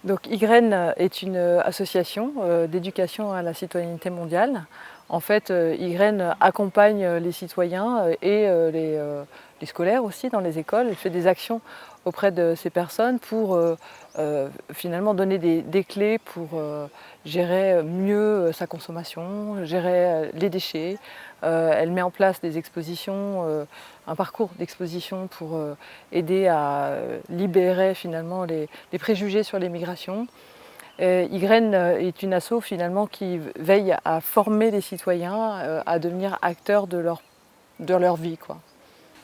Donc YGREN est une association d'éducation à la citoyenneté mondiale. En fait, YGREN accompagne les citoyens et les scolaires aussi dans les écoles. Elle fait des actions auprès de ces personnes pour finalement donner des clés pour gérer mieux sa consommation, gérer les déchets. Elle met en place des expositions, un parcours d'exposition pour aider à libérer finalement les préjugés sur les migrations. YGREN est une asso finalement qui veille à former les citoyens à devenir acteurs de leur vie, quoi.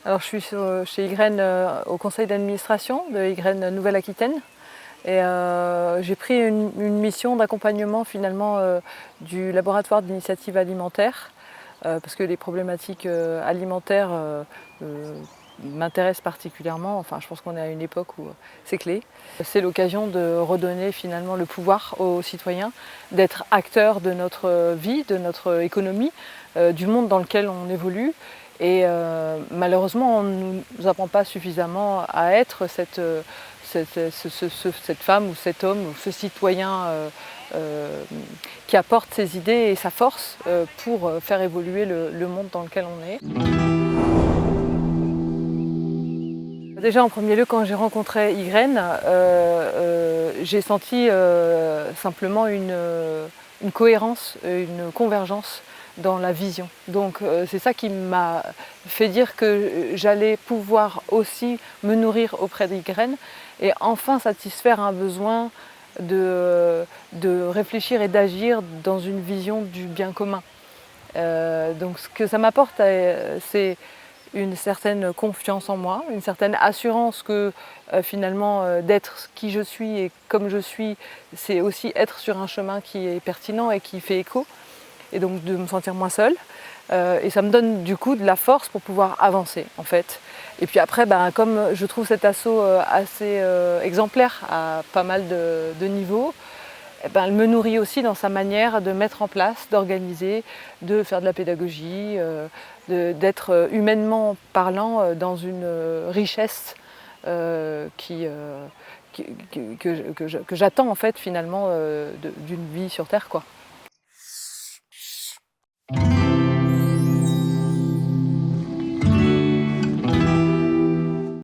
Alors je suis chez YGREN au conseil d'administration de YGREN Nouvelle-Aquitaine et j'ai pris une mission d'accompagnement finalement du laboratoire d'initiative alimentaire parce que les problématiques alimentaires m'intéressent particulièrement. Enfin, je pense qu'on est à une époque où c'est clé. C'est l'occasion de redonner finalement le pouvoir aux citoyens d'être acteurs de notre vie, de notre économie, du monde dans lequel on évolue. Et malheureusement, on ne nous apprend pas suffisamment à être cette femme ou cet homme ou ce citoyen qui apporte ses idées et sa force pour faire évoluer le monde dans lequel on est. Déjà en premier lieu, quand j'ai rencontré YGREN, j'ai senti simplement une cohérence, une convergence dans la vision. Donc c'est ça qui m'a fait dire que j'allais pouvoir aussi me nourrir auprès d'YGREN et enfin satisfaire un besoin de réfléchir et d'agir dans une vision du bien commun. Donc ce que ça m'apporte, c'est une certaine confiance en moi, une certaine assurance que finalement d'être qui je suis et comme je suis, c'est aussi être sur un chemin qui est pertinent et qui fait écho, et donc de me sentir moins seule. Et ça me donne du coup de la force pour pouvoir avancer en fait. Et puis après, comme je trouve cet assaut assez exemplaire à pas mal de niveaux, elle me nourrit aussi dans sa manière de mettre en place, d'organiser, de faire de la pédagogie, d'être humainement parlant dans une richesse que j'attends en fait finalement d'une vie sur Terre, quoi.